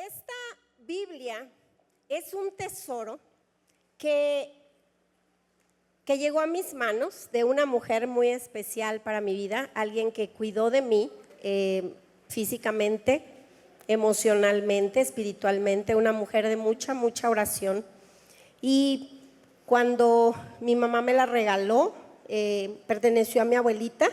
Esta Biblia es un tesoro que llegó a mis manos de una mujer muy especial para mi vida, alguien que cuidó de mí físicamente, emocionalmente, espiritualmente, una mujer de mucha oración. Y cuando mi mamá me la regaló, perteneció a mi abuelita,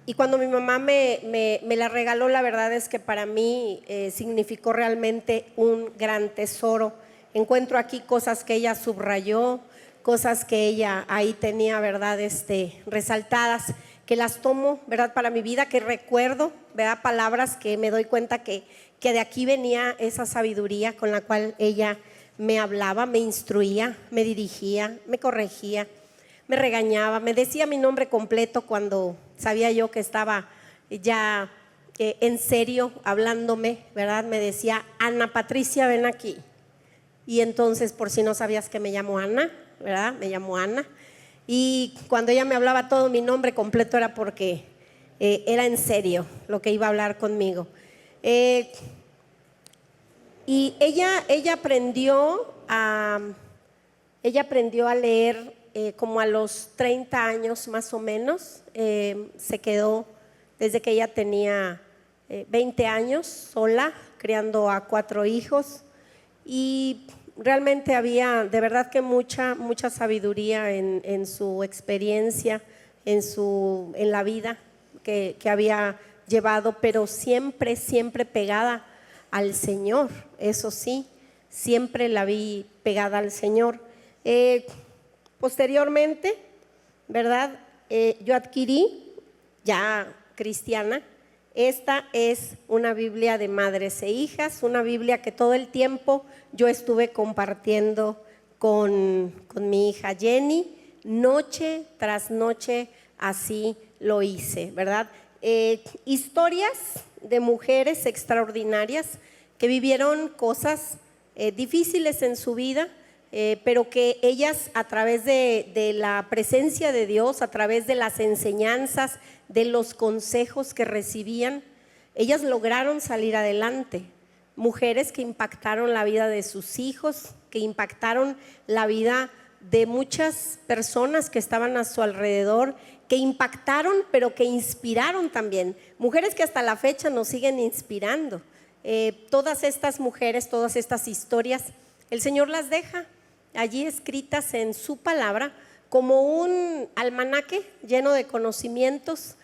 y cuando mi mamá me la regaló, la verdad es que para mí significó realmente un gran tesoro. Encuentro aquí cosas que ella subrayó, cosas que ella ahí tenía, ¿verdad? Resaltadas, que las tomo, ¿verdad? Para mi vida, que recuerdo, ¿verdad? Palabras que me doy cuenta que de aquí venía esa sabiduría con la cual ella me hablaba, me instruía, me dirigía, me corregía, me regañaba, me decía mi nombre completo cuando sabía yo que estaba ya en serio hablándome, ¿verdad? Me decía: Ana Patricia, ven aquí. Y entonces, por si no sabías que me llamo Ana, ¿verdad? Me llamo Ana. Y cuando ella me hablaba todo mi nombre completo era porque era en serio lo que iba a hablar conmigo. Y ella aprendió a leer como a los 30 años más o menos. Se quedó desde que ella tenía 20 años sola, criando a 4 hijos. Y realmente había de verdad que mucha sabiduría en su experiencia, en la vida que había llevado, pero siempre pegada al Señor. Eso sí, siempre la vi pegada al Señor. Posteriormente, ¿verdad? Yo adquirí, ya cristiana, esta es una Biblia de madres e hijas, una Biblia que todo el tiempo yo estuve compartiendo con mi hija Jenny, noche tras noche, así lo hice, ¿verdad? Historias de mujeres extraordinarias que vivieron cosas difíciles en su vida, pero que ellas, a través de la presencia de Dios, a través de las enseñanzas, de los consejos que recibían, ellas lograron salir adelante. Mujeres que impactaron la vida de sus hijos, que impactaron la vida de muchas personas que estaban a su alrededor, que impactaron pero que inspiraron también. Mujeres que hasta la fecha nos siguen inspirando. Todas estas mujeres, todas estas historias, el Señor las deja allí escritas en su palabra como un almanaque lleno de conocimientos,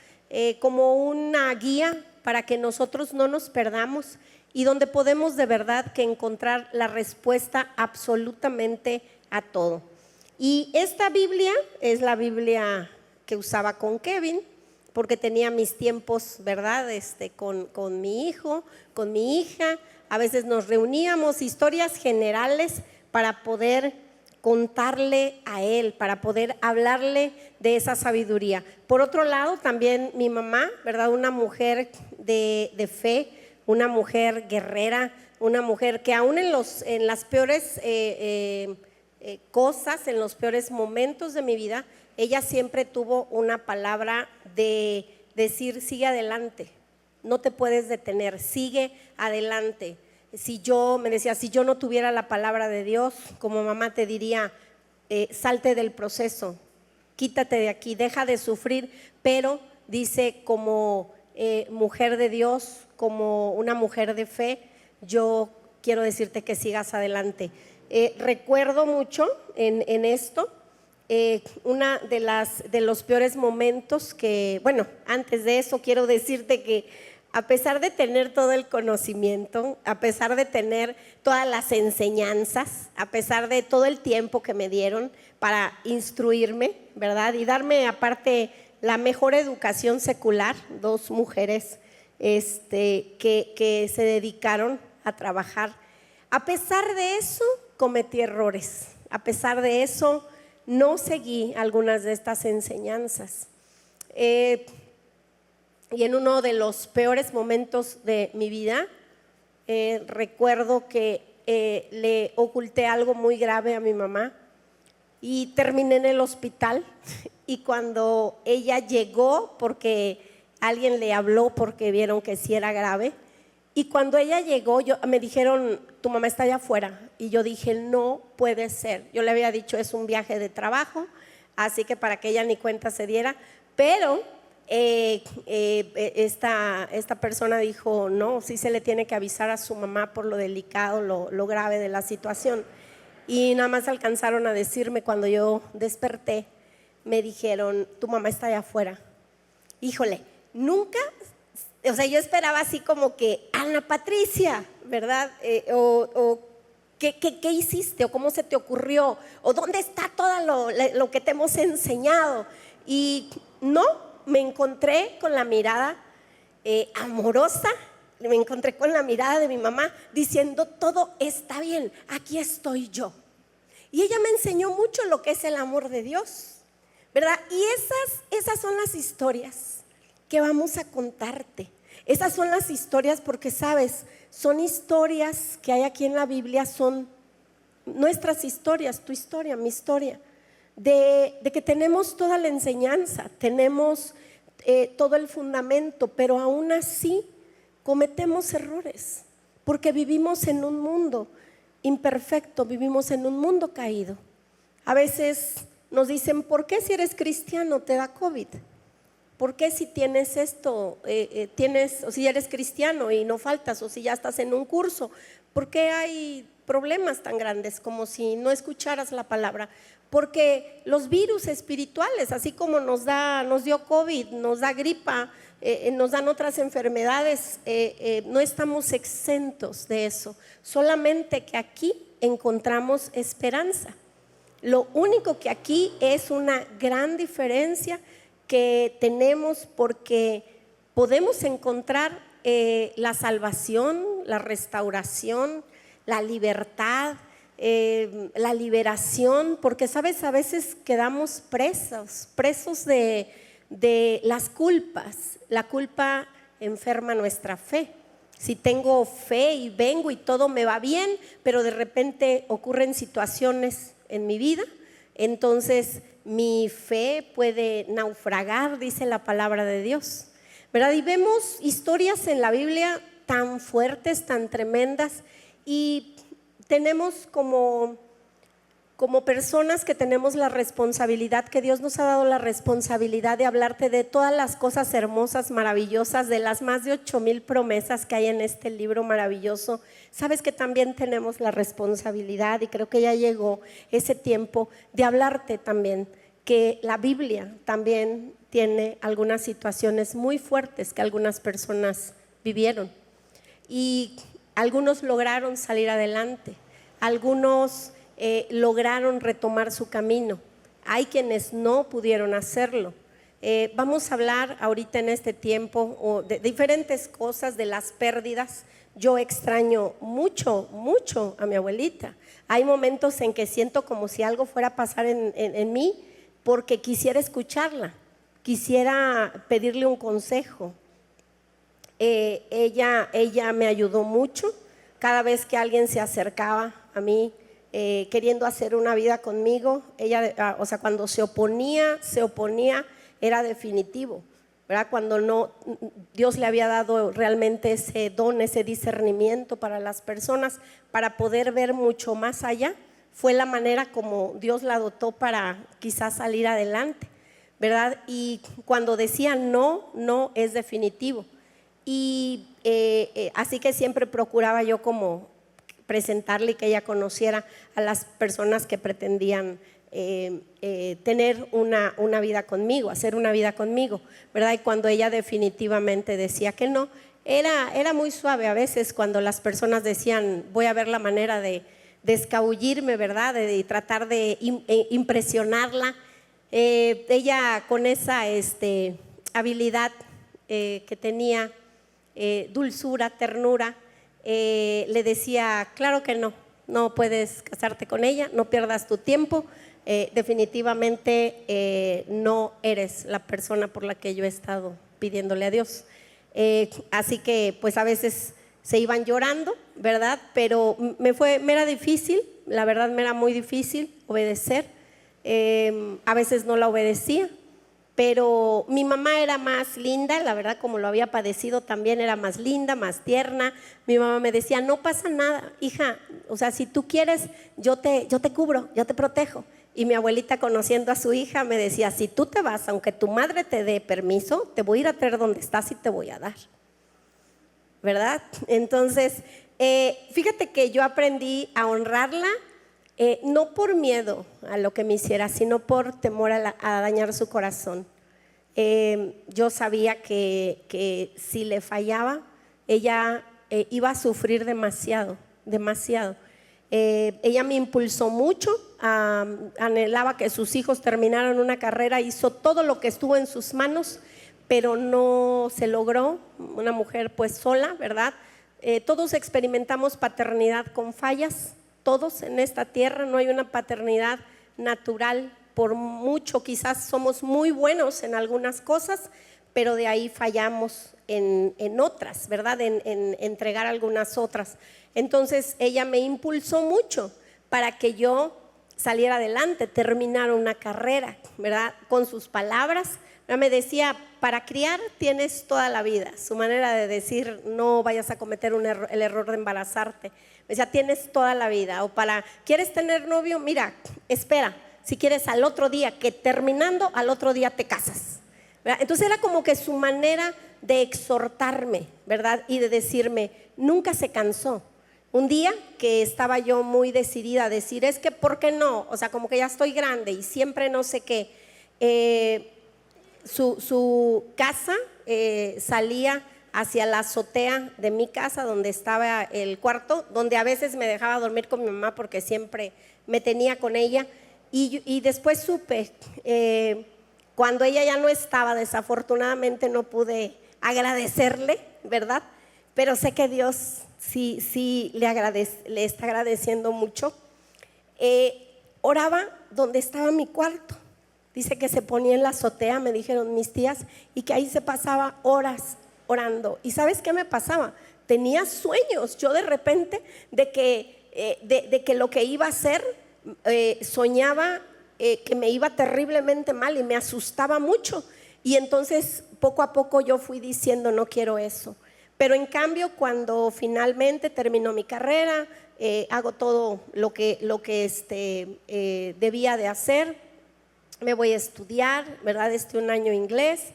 como una guía para que nosotros no nos perdamos y donde podemos de verdad que encontrar la respuesta absolutamente a todo. Y esta Biblia es la Biblia que usaba con Kevin, porque tenía mis tiempos, ¿verdad? Con mi hijo, con mi hija. A veces nos reuníamos, historias generales para poder contarle a él, para poder hablarle de esa sabiduría. Por otro lado, también mi mamá, ¿verdad? Una mujer de fe, una mujer guerrera, una mujer que aún en las peores cosas, en los peores momentos de mi vida, ella siempre tuvo una palabra de decir: sigue adelante, no te puedes detener, sigue adelante. Me decía, si yo no tuviera la palabra de Dios, como mamá te diría, salte del proceso, quítate de aquí, deja de sufrir. Pero dice, como mujer de Dios, como una mujer de fe, yo quiero decirte que sigas adelante. Recuerdo mucho en esto, una de los peores momentos que, bueno, antes de eso quiero decirte que a pesar de tener todo el conocimiento, a pesar de tener todas las enseñanzas, a pesar de todo el tiempo que me dieron para instruirme, ¿verdad? Y darme aparte la mejor educación secular, 2 mujeres que se dedicaron a trabajar. A pesar de eso, cometí errores. A pesar de eso, no seguí algunas de estas enseñanzas. Y en uno de los peores momentos de mi vida, recuerdo que le oculté algo muy grave a mi mamá y terminé en el hospital. Y cuando ella llegó, porque alguien le habló porque vieron que sí era grave, Y cuando ella llegó, me dijeron, tu mamá está allá afuera. Y yo dije, no puede ser. Yo le había dicho, es un viaje de trabajo, así que para que ella ni cuenta se diera. Pero esta persona dijo, no, sí se le tiene que avisar a su mamá por lo delicado, lo grave de la situación. Y nada más alcanzaron a decirme cuando yo desperté, me dijeron, tu mamá está allá afuera. Híjole, nunca, o sea, yo esperaba así como que, Ana Patricia, ¿verdad? ¿Qué hiciste? ¿O cómo se te ocurrió? ¿O dónde está todo lo que te hemos enseñado? Y no, me encontré con la mirada amorosa, me encontré con la mirada de mi mamá diciendo, todo está bien, aquí estoy yo. Y ella me enseñó mucho lo que es el amor de Dios, ¿verdad? Y esas son las historias que vamos a contarte. Esas son las historias porque, sabes, son historias que hay aquí en la Biblia, son nuestras historias, tu historia, mi historia, de que tenemos toda la enseñanza, tenemos todo el fundamento, pero aún así cometemos errores, porque vivimos en un mundo imperfecto, vivimos en un mundo caído. A veces nos dicen, ¿por qué si eres cristiano te da COVID? ¿Por qué si tienes esto, o si eres cristiano y no faltas, o si ya estás en un curso? ¿Por qué hay problemas tan grandes como si no escucharas la palabra? Porque los virus espirituales, así como nos dio COVID, nos da gripa, nos dan otras enfermedades, no estamos exentos de eso. Solamente que aquí encontramos esperanza. Lo único que aquí es una gran diferencia que tenemos, porque podemos encontrar la salvación, la restauración, la libertad, la liberación, porque sabes, a veces quedamos presos de las culpas. La culpa enferma nuestra fe. Si tengo fe y vengo y todo me va bien, pero de repente ocurren situaciones en mi vida, entonces mi fe puede naufragar, dice la palabra de Dios, ¿verdad? Y vemos historias en la Biblia tan fuertes, tan tremendas, y tenemos como personas que tenemos la responsabilidad, que Dios nos ha dado la responsabilidad de hablarte de todas las cosas hermosas, maravillosas, de las más de 8,000 promesas que hay en este libro maravilloso. Sabes que también tenemos la responsabilidad, y creo que ya llegó ese tiempo de hablarte también, que la Biblia también tiene algunas situaciones muy fuertes que algunas personas vivieron, y algunos lograron salir adelante, algunos lograron retomar su camino. Hay quienes no pudieron hacerlo. Vamos a hablar ahorita en este tiempo de diferentes cosas, de las pérdidas. Yo extraño mucho a mi abuelita. Hay momentos en que siento como si algo fuera a pasar en mí, porque quisiera escucharla, quisiera pedirle un consejo. Ella me ayudó mucho. Cada vez que alguien se acercaba a mí queriendo hacer una vida conmigo, ella, o sea, cuando se oponía, era definitivo, ¿verdad? Cuando no, Dios le había dado realmente ese don, ese discernimiento para las personas, para poder ver mucho más allá. Fue la manera como Dios la dotó para quizás salir adelante, ¿verdad? Y cuando decía no es definitivo. Y así que siempre procuraba yo como presentarle y que ella conociera a las personas que pretendían tener una vida conmigo, hacer una vida conmigo, ¿verdad? Y cuando ella definitivamente decía que no, era muy suave a veces cuando las personas decían, voy a ver la manera de escabullirme, ¿verdad? De tratar de impresionarla. Ella con esa habilidad que tenía, dulzura, ternura, le decía, claro que no puedes casarte con ella, no pierdas tu tiempo, definitivamente no eres la persona por la que yo he estado pidiéndole a Dios. Así que pues a veces se iban llorando, ¿verdad? Pero me era difícil, la verdad me era muy difícil obedecer. A veces no la obedecía, pero mi mamá era más linda, la verdad, como lo había padecido también, era más linda, más tierna. Mi mamá me decía, no pasa nada, hija, o sea, si tú quieres, yo te cubro, yo te protejo. Y mi abuelita, conociendo a su hija, me decía, si tú te vas, aunque tu madre te dé permiso, te voy a ir a traer donde estás y te voy a dar, ¿verdad? Entonces, fíjate que yo aprendí a honrarla, no por miedo a lo que me hiciera, sino por temor a dañar su corazón. Yo sabía que si le fallaba, ella iba a sufrir demasiado, demasiado. Ella me impulsó mucho, anhelaba que sus hijos terminaran una carrera, hizo todo lo que estuvo en sus manos, pero no se logró. Una mujer pues sola, ¿verdad? Todos experimentamos paternidad con fallas. Todos en esta tierra, no hay una paternidad natural, por mucho quizás somos muy buenos en algunas cosas, pero de ahí fallamos en otras, ¿verdad? En entregar algunas otras. Entonces ella me impulsó mucho para que yo saliera adelante, terminara una carrera, ¿verdad? Con sus palabras. Me decía, para criar tienes toda la vida. Su manera de decir, no vayas a cometer el error de embarazarte. Me decía, tienes toda la vida. O ¿quieres tener novio? Mira, espera, si quieres al otro día, que terminando al otro día te casas, ¿verdad? Entonces era como que su manera de exhortarme, ¿verdad? Y de decirme, nunca se cansó. Un día que estaba yo muy decidida a decir, es que ¿por qué no? O sea, como que ya estoy grande y siempre no sé qué. Su casa salía hacia la azotea de mi casa, donde estaba el cuarto, donde a veces me dejaba dormir con mi mamá porque siempre me tenía con ella. Y después supe, cuando ella ya no estaba, desafortunadamente no pude agradecerle, ¿verdad? Pero sé que Dios sí le está agradeciendo mucho. Oraba donde estaba mi cuarto. Dice que se ponía en la azotea, me dijeron mis tías, y que ahí se pasaba horas orando. ¿Y sabes qué me pasaba? Tenía sueños, yo de repente de que lo que iba a hacer, soñaba que me iba terriblemente mal y me asustaba mucho. Y entonces poco a poco yo fui diciendo, no quiero eso. Pero en cambio, cuando finalmente terminó mi carrera, hago todo lo que debía de hacer. Me voy a estudiar, ¿verdad? Un año inglés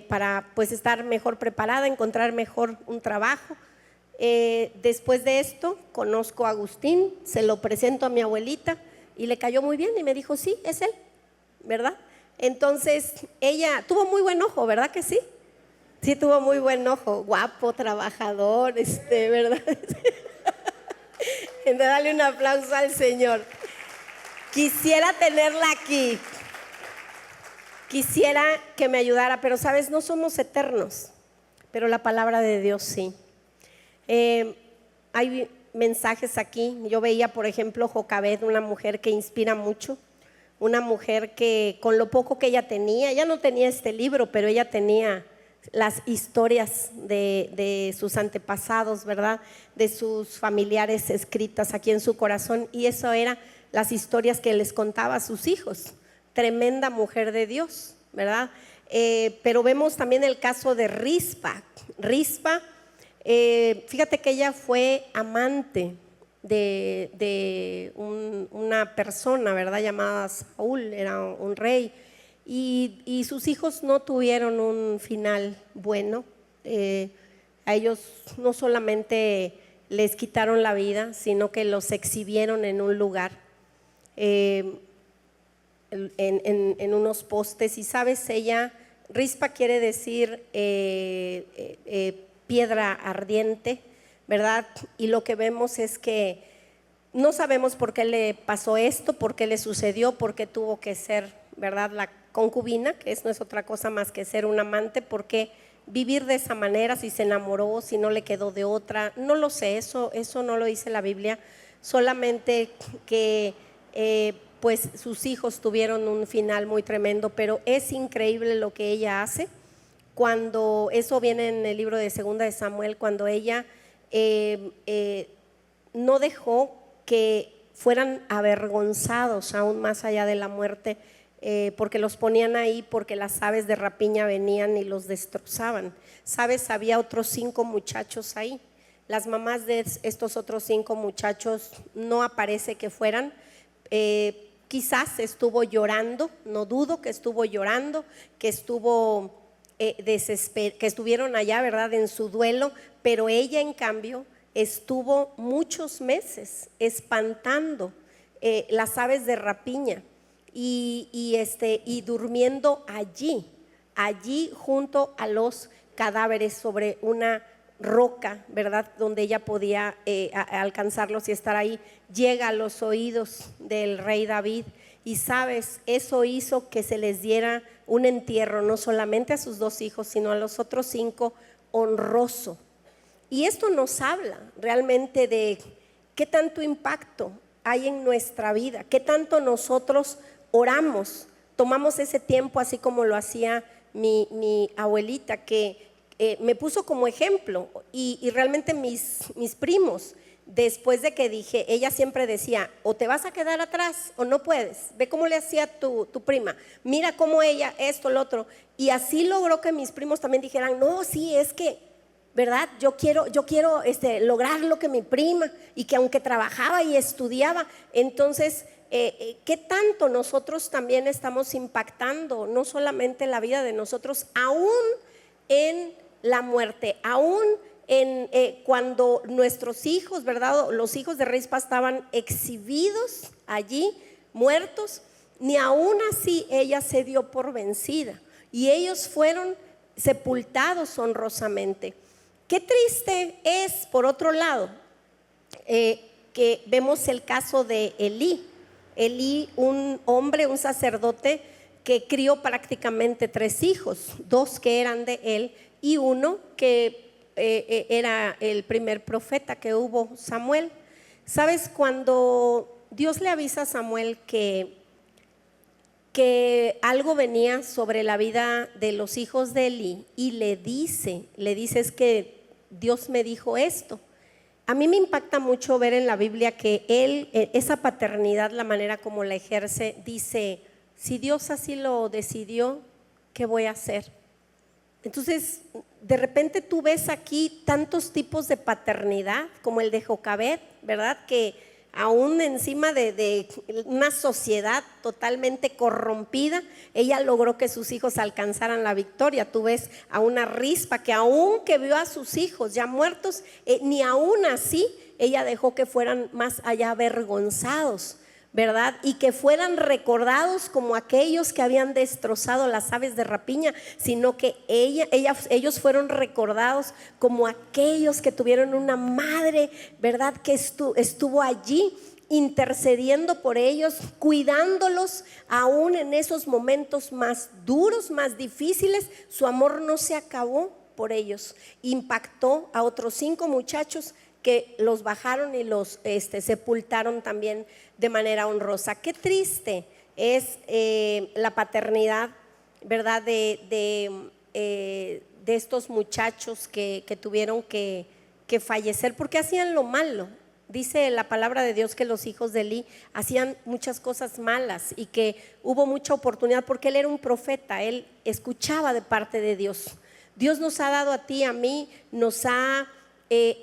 para pues estar mejor preparada, encontrar mejor un trabajo. Después de esto conozco a Agustín, se lo presento a mi abuelita y le cayó muy bien y me dijo, sí, es él, ¿verdad? Entonces ella tuvo muy buen ojo, ¿verdad que sí? Sí, tuvo muy buen ojo, guapo, trabajador, ¿verdad? Dale un aplauso al Señor. Quisiera tenerla aquí, quisiera que me ayudara, pero sabes, no somos eternos, pero la palabra de Dios sí. Hay mensajes aquí. Yo veía, por ejemplo, Jocabed, una mujer que inspira mucho, una mujer que con lo poco que ella tenía, ella no tenía este libro, pero ella tenía las historias de sus antepasados, ¿verdad? De sus familiares escritas aquí en su corazón, y eso era las historias que les contaba a sus hijos. Tremenda mujer de Dios, ¿verdad? Pero vemos también el caso de Rispa. Fíjate que ella fue amante de una persona, ¿verdad? Llamada Saúl, era un rey, y sus hijos no tuvieron un final bueno. A ellos no solamente les quitaron la vida, sino que los exhibieron en un lugar, en unos postes. Y sabes, Rispa quiere decir piedra ardiente, ¿verdad? Y lo que vemos es que no sabemos por qué le pasó esto, por qué le sucedió, por qué tuvo que ser, ¿verdad?, la concubina, que no es otra cosa más que ser un amante. ¿Por qué vivir de esa manera? Si se enamoró, si no le quedó de otra, no lo sé, eso no lo dice la Biblia. Solamente que pues sus hijos tuvieron un final muy tremendo, pero es increíble lo que ella hace. Cuando eso viene en el libro de Segunda de Samuel, cuando ella no dejó que fueran avergonzados aún más allá de la muerte porque los ponían ahí porque las aves de rapiña venían y los destrozaban. ¿Sabes? Había otros 5 muchachos ahí. Las mamás de estos otros 5 muchachos no aparece que fueran. Quizás estuvo llorando, no dudo que estuvo llorando, que estuvieron allá, ¿verdad?, en su duelo, pero ella en cambio estuvo muchos meses espantando las aves de rapiña y durmiendo allí junto a los cadáveres sobre una roca, ¿verdad?, donde ella podía alcanzarlos y estar ahí. Llega a los oídos del rey David y sabes, eso hizo que se les diera un entierro, no solamente a sus 2 hijos, sino a los otros 5, honroso. Y esto nos habla realmente de qué tanto impacto hay en nuestra vida, qué tanto nosotros oramos, tomamos ese tiempo así como lo hacía mi abuelita, que me puso como ejemplo y realmente mis primos, después de que dije, ella siempre decía, o te vas a quedar atrás o no puedes, ve cómo le hacía tu prima, mira cómo ella, esto, lo otro, y así logró que mis primos también dijeran, no, sí, es que, ¿verdad? Yo quiero lograr lo que mi prima, y que aunque trabajaba y estudiaba, entonces, ¿qué tanto nosotros también estamos impactando, no solamente la vida de nosotros, aún en la muerte, aún cuando nuestros hijos, ¿verdad?, los hijos de Rispa estaban exhibidos allí, muertos, ni aún así ella se dio por vencida y ellos fueron sepultados honrosamente. Qué triste es, por otro lado, que vemos el caso de Elí, un hombre, un sacerdote que crió prácticamente 3 hijos, 2 que eran de él y 1 que era el primer profeta que hubo, Samuel. ¿Sabes? Cuando Dios le avisa a Samuel que algo venía sobre la vida de los hijos de Elí y le dice es que Dios me dijo esto. A mí me impacta mucho ver en la Biblia que él, esa paternidad, la manera como la ejerce, dice, si Dios así lo decidió, ¿qué voy a hacer? Entonces, de repente tú ves aquí tantos tipos de paternidad, como el de Jocabed, ¿verdad? Que aún encima de una sociedad totalmente corrompida, ella logró que sus hijos alcanzaran la victoria. Tú ves a una Rispa que aún que vio a sus hijos ya muertos, ni aún así ella dejó que fueran más allá avergonzados, ¿verdad? Y que fueran recordados como aquellos que habían destrozado las aves de rapiña, sino que ellos fueron recordados como aquellos que tuvieron una madre, ¿verdad?, que estuvo allí intercediendo por ellos, cuidándolos aún en esos momentos más duros, más difíciles. Su amor no se acabó por ellos. Impactó a otros 5 muchachos que los bajaron y los sepultaron también de manera honrosa. Qué triste es la paternidad, ¿verdad?, de estos muchachos que tuvieron que fallecer porque hacían lo malo. Dice la palabra de Dios que los hijos de Elí hacían muchas cosas malas y que hubo mucha oportunidad porque él era un profeta, él escuchaba de parte de Dios. Dios nos ha dado a ti, a mí, nos ha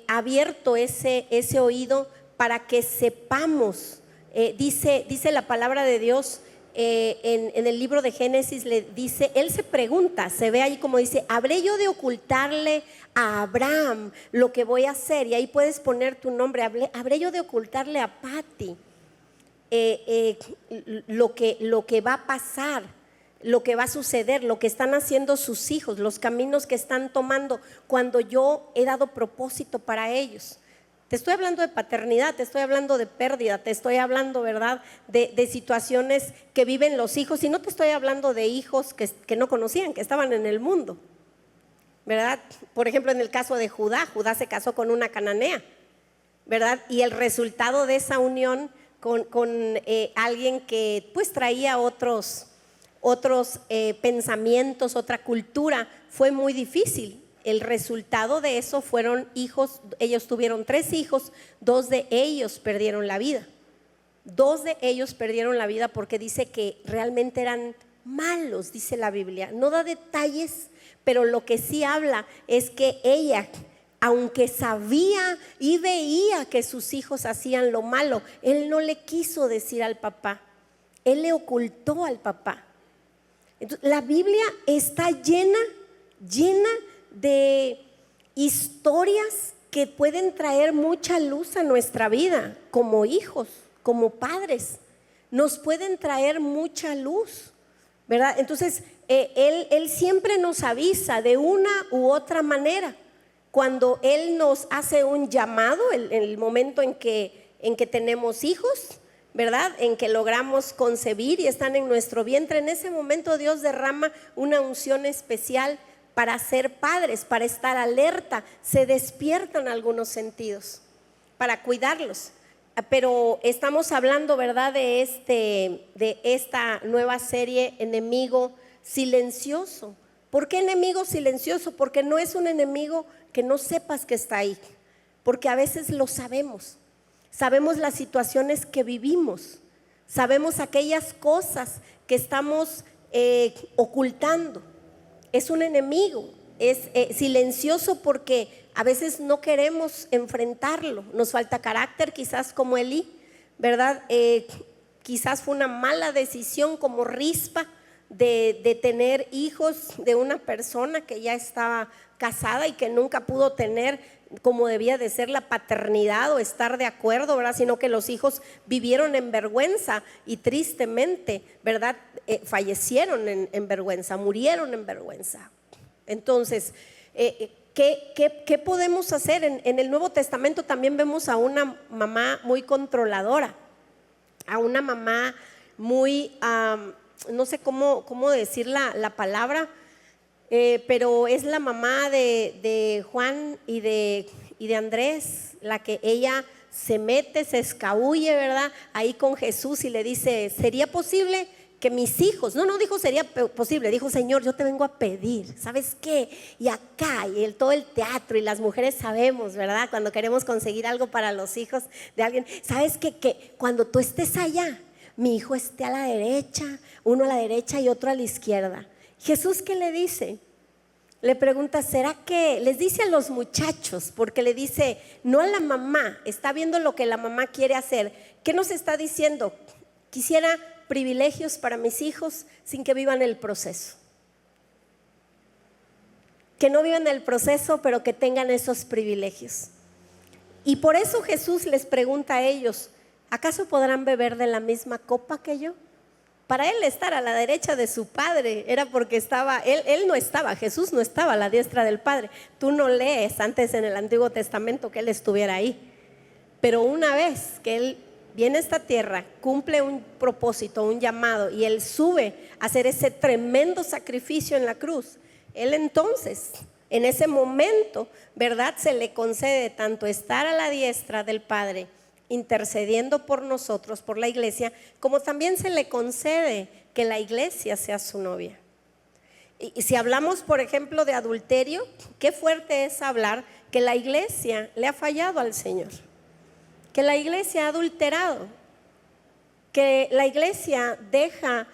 abierto ese oído para que sepamos. Dice la palabra de Dios en el libro de Génesis, le dice, él se pregunta, se ve ahí como dice, ¿habré yo de ocultarle a Abraham lo que voy a hacer? Y ahí puedes poner tu nombre, ¿habré yo de ocultarle a Patti lo que va a pasar, lo que va a suceder, lo que están haciendo sus hijos, los caminos que están tomando cuando yo he dado propósito para ellos? Te estoy hablando de paternidad, te estoy hablando de pérdida, te estoy hablando, ¿verdad?, de situaciones que viven los hijos, y no te estoy hablando de hijos que no conocían, que estaban en el mundo, ¿verdad? Por ejemplo, en el caso de Judá se casó con una cananea, ¿verdad? Y el resultado de esa unión con alguien que pues traía otros pensamientos, otra cultura, fue muy difícil. El resultado de eso fueron hijos, ellos tuvieron 3 hijos, 2 de ellos perdieron la vida. 2 de ellos perdieron la vida porque dice que realmente eran malos, dice la Biblia. No da detalles, pero lo que sí habla es que ella, aunque sabía y veía que sus hijos hacían lo malo, él no le quiso decir al papá, él le ocultó al papá. Entonces, la Biblia está llena de historias que pueden traer mucha luz a nuestra vida como hijos, como padres. Nos pueden traer mucha luz, ¿verdad? Entonces, él siempre nos avisa de una u otra manera. Cuando Él nos hace un llamado, en el momento en que tenemos hijos, ¿verdad? En que logramos concebir y están en nuestro vientre, en ese momento Dios derrama una unción especial para ser padres, para estar alerta. Se despiertan algunos sentidos para cuidarlos. Pero estamos hablando, ¿verdad?, de esta nueva serie, Enemigo Silencioso. ¿Por qué enemigo silencioso? Porque no es un enemigo que no sepas que está ahí, porque a veces lo sabemos. Sabemos las situaciones que vivimos, sabemos aquellas cosas que estamos ocultando. Es un enemigo, es silencioso porque a veces no queremos enfrentarlo. Nos falta carácter, quizás como Elí, ¿verdad? Quizás fue una mala decisión como Rispa de tener hijos de una persona que ya estaba casada y que nunca pudo tener como debía de ser la paternidad o estar de acuerdo, ¿verdad? Sino que los hijos vivieron en vergüenza y tristemente, ¿verdad? Fallecieron en vergüenza, murieron en vergüenza. Entonces, ¿qué podemos hacer? En el Nuevo Testamento también vemos a una mamá muy controladora, a una mamá muy, no sé cómo decir la palabra, pero es la mamá de Juan y de Andrés, la que ella se mete, se escabulle, ¿verdad? Ahí con Jesús y le dice, ¿sería posible que mis hijos? No dijo sería posible, dijo, Señor, yo te vengo a pedir, ¿sabes qué? Y acá, y todo el teatro, y las mujeres sabemos, ¿verdad? Cuando queremos conseguir algo para los hijos de alguien, ¿sabes qué? Que cuando tú estés allá, mi hijo esté a la derecha, uno a la derecha y otro a la izquierda. Jesús, ¿qué le dice? Le pregunta, ¿será que? Les dice a los muchachos, porque le dice, no a la mamá, está viendo lo que la mamá quiere hacer. ¿Qué nos está diciendo? Quisiera privilegios para mis hijos sin que vivan el proceso. Que no vivan el proceso, pero que tengan esos privilegios. Y por eso Jesús les pregunta a ellos, ¿acaso podrán beber de la misma copa que yo? Para él estar a la derecha de su Padre era porque estaba, él no estaba, Jesús no estaba a la diestra del Padre. Tú no lees antes en el Antiguo Testamento que él estuviera ahí. Pero una vez que él viene a esta tierra, cumple un propósito, un llamado, y él sube a hacer ese tremendo sacrificio en la cruz, él entonces, en ese momento, ¿verdad?, se le concede tanto estar a la diestra del Padre, intercediendo por nosotros, por la iglesia, como también se le concede que la iglesia sea su novia. Y si hablamos, por ejemplo, de adulterio, qué fuerte es hablar que la iglesia le ha fallado al Señor, que la iglesia ha adulterado, que la iglesia deja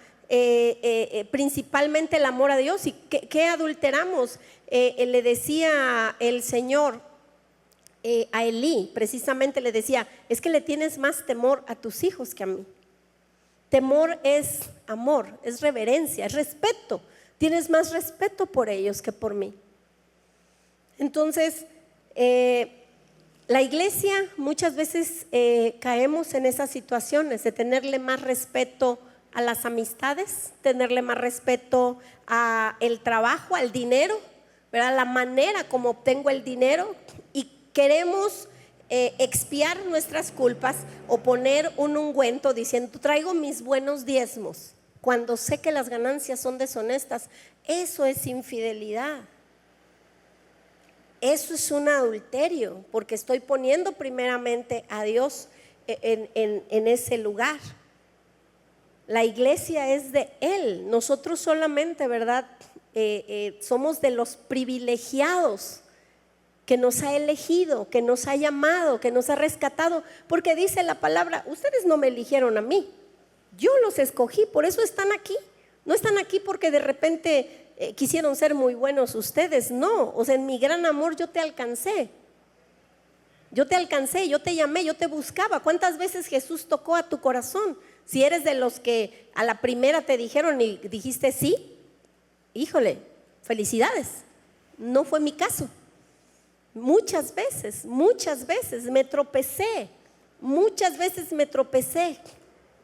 principalmente el amor a Dios. ¿Y qué adulteramos? Le decía el Señor a Elí, precisamente le decía, es que le tienes más temor a tus hijos que a mí. Temor es amor, es reverencia, es respeto. Tienes más respeto por ellos que por mí. Entonces, la iglesia muchas veces caemos en esas situaciones de tenerle más respeto a las amistades, tenerle más respeto al trabajo, al dinero, ¿verdad? La manera como obtengo el dinero, y queremos expiar nuestras culpas o poner un ungüento diciendo, traigo mis buenos diezmos, cuando sé que las ganancias son deshonestas. Eso es infidelidad. Eso es un adulterio, porque estoy poniendo primeramente a Dios en ese lugar. La iglesia es de Él. Nosotros solamente, ¿verdad? Somos de los privilegiados que nos ha elegido, que nos ha llamado, que nos ha rescatado, porque dice la palabra, ustedes no me eligieron a mí, yo los escogí, por eso están aquí. No están aquí porque de repente quisieron ser muy buenos ustedes, no. O sea, en mi gran amor yo te alcancé. Yo te alcancé, yo te llamé, yo te buscaba. ¿Cuántas veces Jesús tocó a tu corazón? Si eres de los que a la primera te dijeron y dijiste sí, híjole, felicidades. No fue mi caso. Muchas veces me tropecé. Muchas veces me tropecé.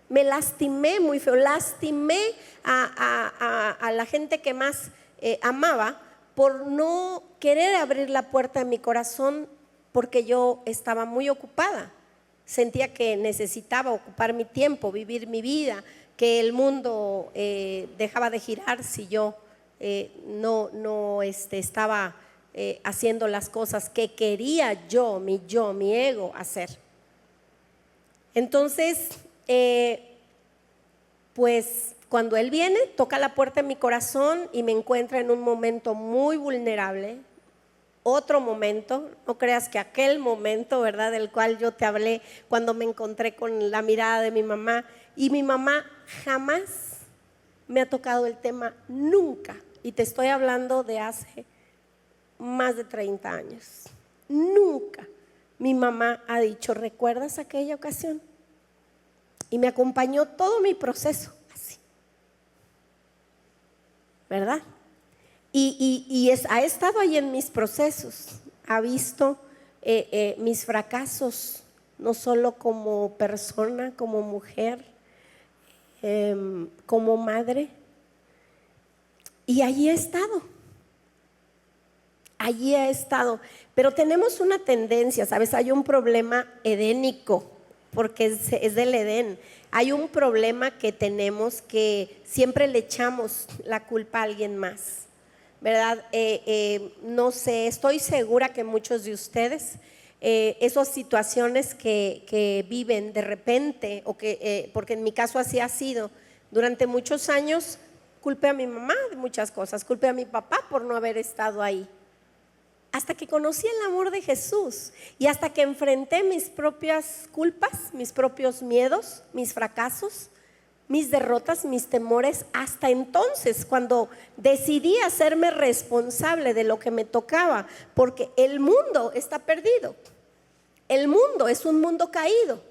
Me lastimé muy feo, lastimé a la gente que más amaba por no querer abrir la puerta de mi corazón porque yo estaba muy ocupada. Sentía que necesitaba ocupar mi tiempo, vivir mi vida, que el mundo dejaba de girar si yo no estaba haciendo las cosas que quería mi ego hacer. Entonces, pues cuando Él viene, toca la puerta de mi corazón y me encuentra en un momento muy vulnerable. Otro momento, no creas que aquel momento, ¿verdad?, del cual yo te hablé cuando me encontré con la mirada de mi mamá. Y mi mamá jamás me ha tocado el tema, nunca. Y te estoy hablando de hace más de 30 años. Nunca mi mamá ha dicho, ¿recuerdas aquella ocasión? Y me acompañó todo mi proceso, así, ¿verdad? Ha estado ahí en mis procesos, ha visto mis fracasos, no solo como persona, como mujer, como madre. Y allí he estado, pero tenemos una tendencia, ¿sabes? Hay un problema edénico, porque es del Edén. Hay un problema que tenemos que siempre le echamos la culpa a alguien más, ¿verdad? No sé, estoy segura que muchos de ustedes, esas situaciones que viven de repente, porque en mi caso así ha sido, durante muchos años culpé a mi mamá de muchas cosas, culpé a mi papá por no haber estado ahí. Hasta que conocí el amor de Jesús y hasta que enfrenté mis propias culpas, mis propios miedos, mis fracasos, mis derrotas, mis temores, hasta entonces cuando decidí hacerme responsable de lo que me tocaba, porque el mundo está perdido, el mundo es un mundo caído.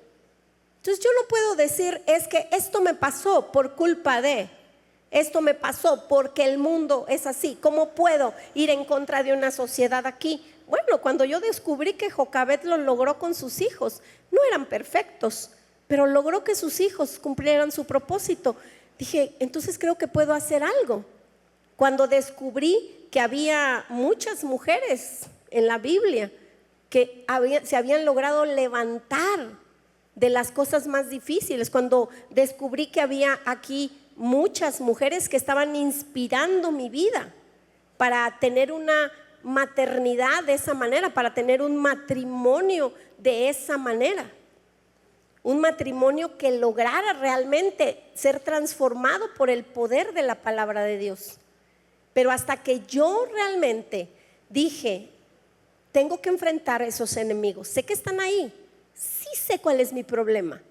Entonces yo no puedo decir, es que esto me pasó por culpa de... Esto me pasó porque el mundo es así. ¿Cómo puedo ir en contra de una sociedad aquí? Bueno, cuando yo descubrí que Jocabet lo logró con sus hijos, no eran perfectos, pero logró que sus hijos cumplieran su propósito. Dije, entonces creo que puedo hacer algo. Cuando descubrí que había muchas mujeres en la Biblia que se habían logrado levantar de las cosas más difíciles, cuando descubrí que había aquí muchas mujeres que estaban inspirando mi vida para tener una maternidad de esa manera, para tener un matrimonio de esa manera, un matrimonio que lograra realmente ser transformado por el poder de la palabra de Dios. Pero hasta que yo realmente dije, tengo que enfrentar a esos enemigos, sé que están ahí, sí sé cuál es mi problema.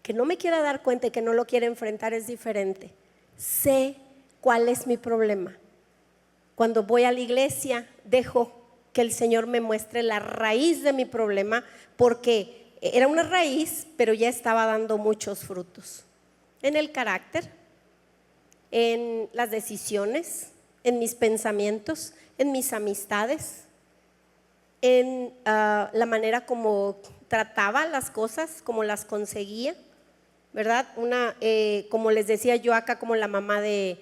Que no me quiera dar cuenta y que no lo quiera enfrentar es diferente. Sé cuál es mi problema. Cuando voy a la iglesia, dejo que el Señor me muestre la raíz de mi problema, porque era una raíz, pero ya estaba dando muchos frutos. En el carácter, en las decisiones, en mis pensamientos, en mis amistades, en la manera como trataba las cosas, como las conseguía. ¿Verdad? Como les decía yo acá, como la mamá de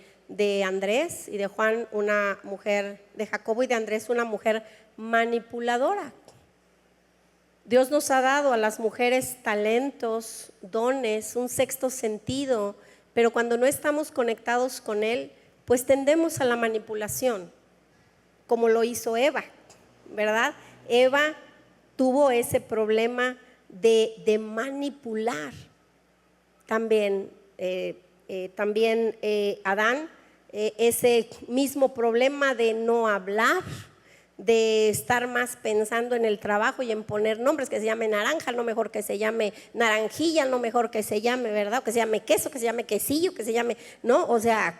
Andrés y de Juan, una mujer, de Jacobo y de Andrés, una mujer manipuladora. Dios nos ha dado a las mujeres talentos, dones, un sexto sentido, pero cuando no estamos conectados con Él, pues tendemos a la manipulación, como lo hizo Eva, ¿verdad? Eva tuvo ese problema de manipular. También Adán, ese mismo problema de no hablar, de estar más pensando en el trabajo y en poner nombres, que se llame naranja, no mejor que se llame naranjilla, no mejor que se llame, ¿verdad? O que se llame queso, que se llame quesillo, que se llame, ¿no? O sea,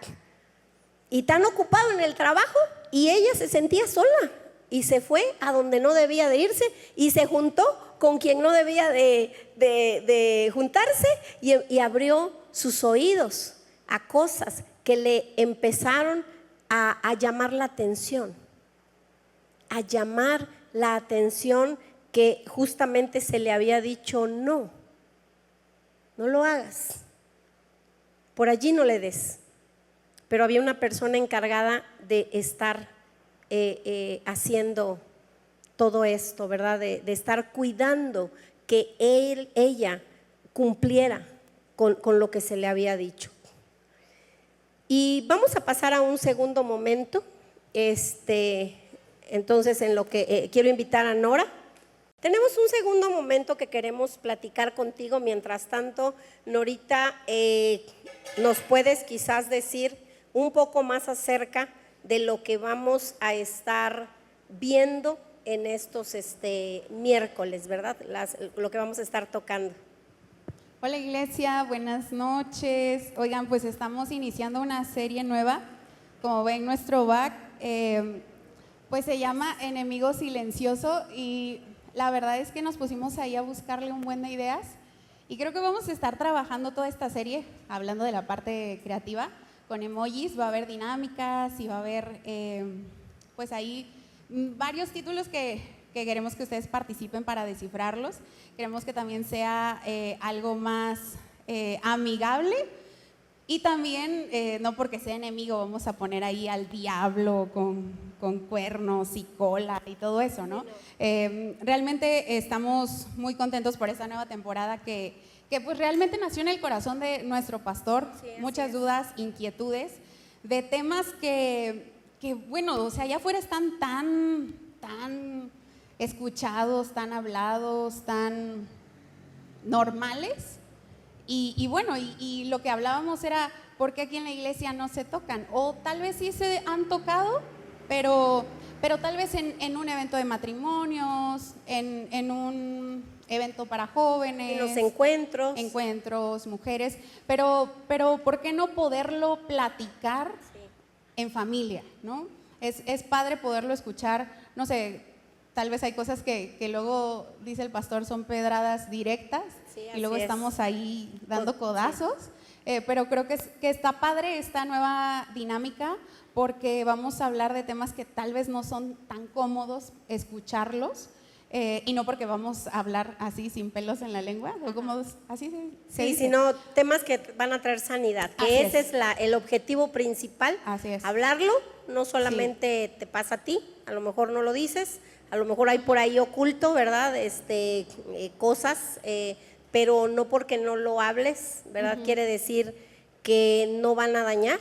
y tan ocupado en el trabajo, y ella se sentía sola y se fue a donde no debía de irse y se juntó con quien no debía de juntarse y abrió sus oídos a cosas que le empezaron a llamar la atención, que justamente se le había dicho no lo hagas, por allí no le des. Pero había una persona encargada de estar haciendo todo esto, ¿verdad? De estar cuidando que ella cumpliera con lo que se le había dicho. Y vamos a pasar a un segundo momento. Entonces, en lo que quiero invitar a Nora. Tenemos un segundo momento que queremos platicar contigo. Mientras tanto, Norita, nos puedes quizás decir un poco más acerca de lo que vamos a estar viendo en estos miércoles, ¿verdad? Lo que vamos a estar tocando. Hola iglesia, buenas noches. Oigan, pues estamos iniciando una serie nueva, como ven nuestro back, pues se llama Enemigo Silencioso, y la verdad es que nos pusimos ahí a buscarle un buen de ideas y creo que vamos a estar trabajando toda esta serie, hablando de la parte creativa, con emojis. Va a haber dinámicas y va a haber pues ahí varios títulos que queremos que ustedes participen para descifrarlos. Queremos que también sea algo más amigable, y también no porque sea enemigo vamos a poner ahí al diablo con cuernos y cola y todo eso, ¿no? Realmente estamos muy contentos por esta nueva temporada que pues realmente nació en el corazón de nuestro pastor. Sí, muchas dudas, inquietudes de temas que bueno, o sea, allá afuera están tan escuchados, tan hablados, tan normales, y bueno, y lo que hablábamos era ¿por qué aquí en la iglesia no se tocan? O tal vez sí se han tocado, pero tal vez en un evento de matrimonios, en un evento para jóvenes, en los encuentros, mujeres, pero ¿por qué no poderlo platicar en familia, ¿no? Es padre poderlo escuchar. No sé, tal vez hay cosas que luego dice el pastor son pedradas directas, sí, y luego estamos ahí dando codazos, pero creo que está padre esta nueva dinámica, porque vamos a hablar de temas que tal vez no son tan cómodos escucharlos, y no porque vamos a hablar así sin pelos en la lengua, o como así se dice. Sino temas que van a traer sanidad, que ese es el objetivo principal. Así es. Hablarlo, no solamente te pasa a ti, a lo mejor no lo dices, a lo mejor hay por ahí oculto, ¿verdad? Cosas, pero no porque no lo hables, ¿verdad? Quiere decir que no van a dañar.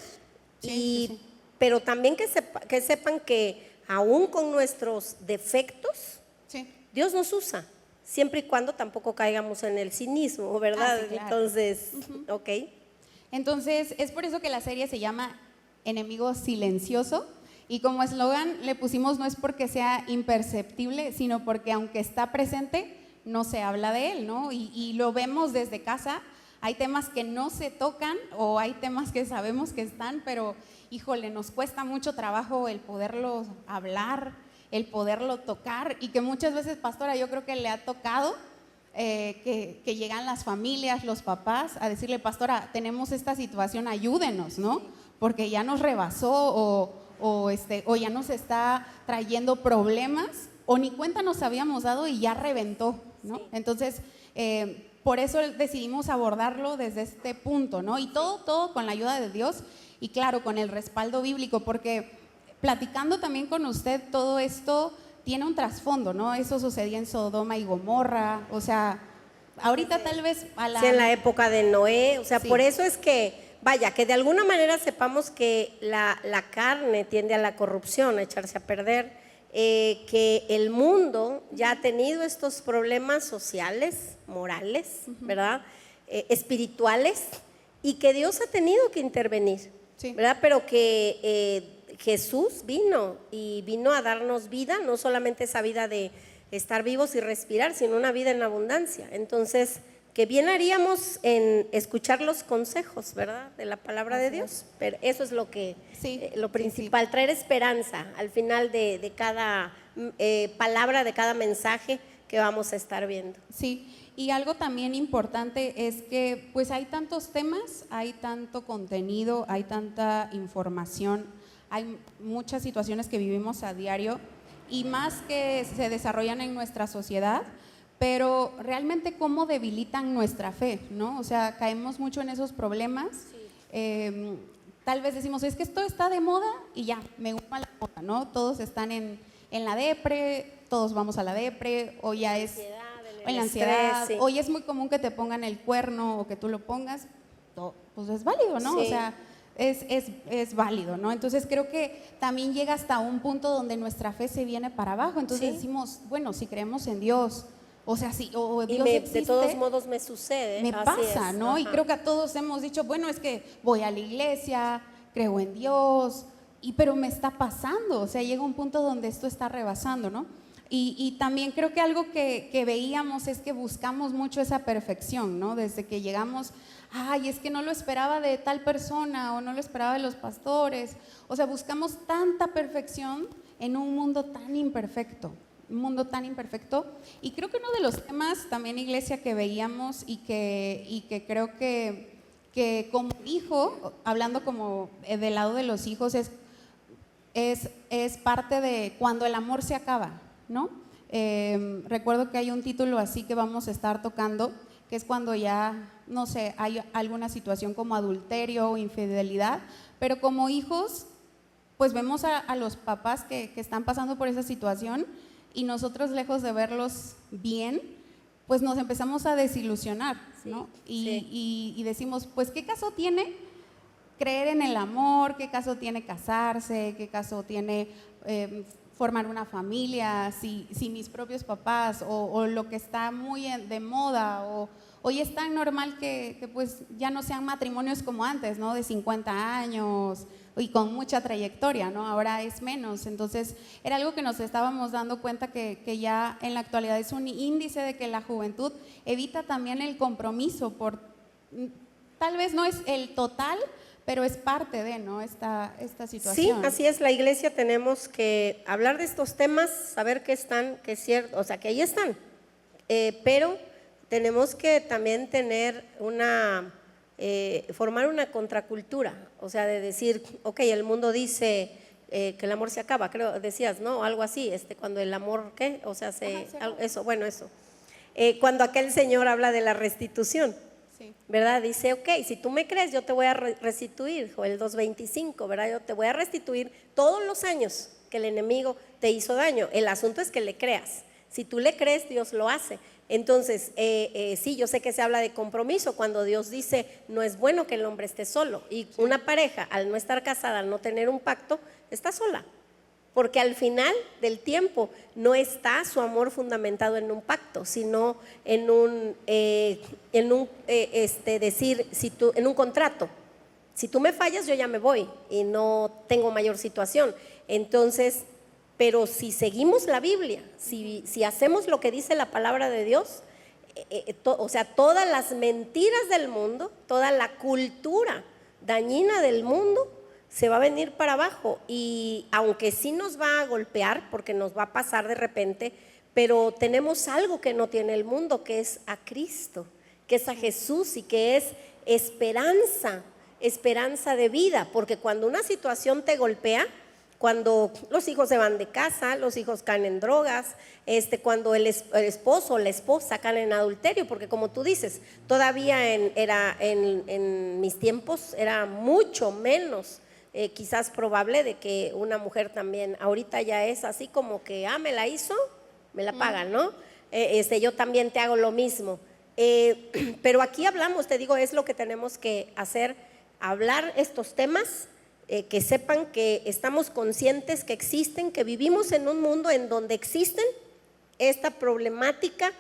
Sí. Pero también que sepan que aún con nuestros defectos, sí, Dios nos usa, siempre y cuando tampoco caigamos en el cinismo, ¿verdad? Sí, claro. Entonces, ok. Entonces, es por eso que la serie se llama Enemigo Silencioso, y como eslogan le pusimos no es porque sea imperceptible, sino porque aunque está presente, no se habla de él, ¿no? Y lo vemos desde casa. Hay temas que no se tocan, o hay temas que sabemos que están, pero híjole, nos cuesta mucho trabajo el poderlo hablar, el poderlo tocar, y que muchas veces, pastora, yo creo que le ha tocado que llegan las familias, los papás, a decirle, pastora, tenemos esta situación, ayúdenos, ¿no? Porque ya nos rebasó, o ya nos está trayendo problemas, o ni cuenta nos habíamos dado y ya reventó, ¿no? Sí. Entonces, por eso decidimos abordarlo desde este punto, ¿no? Y todo con la ayuda de Dios, y claro, con el respaldo bíblico, porque platicando también con usted, todo esto tiene un trasfondo, ¿no? Eso sucedía en Sodoma y Gomorra, o sea, ahorita tal vez sí, en la época de Noé, o sea, sí. Por eso es que, vaya, que de alguna manera sepamos que la carne tiende a la corrupción, a echarse a perder, que el mundo ya ha tenido estos problemas sociales, morales, ¿verdad? Espirituales, y que Dios ha tenido que intervenir, sí, ¿verdad? Pero que Jesús vino y vino a darnos vida, no solamente esa vida de estar vivos y respirar, sino una vida en abundancia. Entonces, que bien haríamos en escuchar los consejos, ¿verdad?, de la palabra de Dios. Pero eso es lo que, lo principal, traer esperanza al final de cada palabra, de cada mensaje que vamos a estar viendo. Sí, y algo también importante es que pues hay tantos temas, hay tanto contenido, hay tanta información, hay muchas situaciones que vivimos a diario y más que se desarrollan en nuestra sociedad, pero realmente cómo debilitan nuestra fe, ¿no? O sea, caemos mucho en esos problemas. Sí. Tal vez decimos, es que esto está de moda y ya, me uno a la moda, ¿no? Todos están en la depre, todos vamos a la depre, o ya es en la ansiedad, estrés, sí. Hoy es muy común que te pongan el cuerno o que tú lo pongas, pues es válido, ¿no? Sí. O sea, es válido, ¿no? Entonces creo que también llega hasta un punto donde nuestra fe se viene para abajo, entonces Sí. decimos, bueno, si creemos en Dios, o sea, sí, o Dios existe, de todos modos me sucede. me así pasa, es. ¿no? Ajá. Y creo que a todos hemos dicho, bueno, es que voy a la iglesia, creo en Dios, pero me está pasando, o sea, llega un punto donde esto está rebasando, ¿no? Y también creo que algo que veíamos es que buscamos mucho esa perfección, ¿no? Desde que llegamos, ay, es que no lo esperaba de tal persona o no lo esperaba de los pastores, o sea, buscamos tanta perfección en un mundo tan imperfecto. Un mundo tan imperfecto, y creo que uno de los temas también, iglesia, que veíamos y que creo que como hijo, hablando como del lado de los hijos, es parte de cuando el amor se acaba, ¿no? Recuerdo que hay un título así que vamos a estar tocando, que es cuando ya, no sé, hay alguna situación como adulterio o infidelidad, pero como hijos, pues vemos a los papás que están pasando por esa situación, y nosotros, lejos de verlos bien, pues nos empezamos a desilusionar, ¿no? Y decimos, pues, ¿qué caso tiene creer en el amor? ¿Qué caso tiene casarse? ¿Qué caso tiene formar una familia? Si mis propios papás o lo que está muy de moda, o hoy es tan normal que pues ya no sean matrimonios como antes, ¿no? De 50 años y con mucha trayectoria, ¿no? Ahora es menos. Entonces era algo que nos estábamos dando cuenta que ya en la actualidad es un índice de que la juventud evita también el compromiso por, tal vez no es el total, pero es parte de, ¿no?, esta situación. Sí, así es, la iglesia tenemos que hablar de estos temas, saber que están, que es cierto, o sea, que ahí están, pero tenemos que también tener formar una contracultura, o sea, de decir, ok, el mundo dice que el amor se acaba, creo, decías, ¿no? Algo así, cuando el amor, ¿qué? O sea, eso, bueno, eso. Cuando aquel señor habla de la restitución, sí, ¿verdad? Dice, ok, si tú me crees, yo te voy a restituir, Joel 2:25, ¿verdad? Yo te voy a restituir todos los años que el enemigo te hizo daño. El asunto es que le creas. Si tú le crees, Dios lo hace. Entonces, sí, yo sé que se habla de compromiso cuando Dios dice, no es bueno que el hombre esté solo. Y una pareja, al no estar casada, al no tener un pacto, está sola. Porque al final del tiempo no está su amor fundamentado en un pacto, sino en en un contrato. Si tú me fallas, yo ya me voy y no tengo mayor situación. Entonces, pero si seguimos la Biblia, si hacemos lo que dice la palabra de Dios, o sea, todas las mentiras del mundo, toda la cultura dañina del mundo se va a venir para abajo, y aunque sí nos va a golpear, porque nos va a pasar de repente, pero tenemos algo que no tiene el mundo, que es a Cristo, que es a Jesús, y que es esperanza de vida, porque cuando una situación te golpea, cuando los hijos se van de casa, los hijos caen en drogas, cuando el esposo o la esposa caen en adulterio, porque como tú dices, todavía en mis tiempos era mucho menos quizás probable de que una mujer también, ahorita ya es así como que, me la hizo, me la pagan, ¿no? Yo también te hago lo mismo. Pero aquí hablamos, te digo, es lo que tenemos que hacer, hablar estos temas, que sepan que estamos conscientes que existen, que vivimos en un mundo en donde existen esta problemática,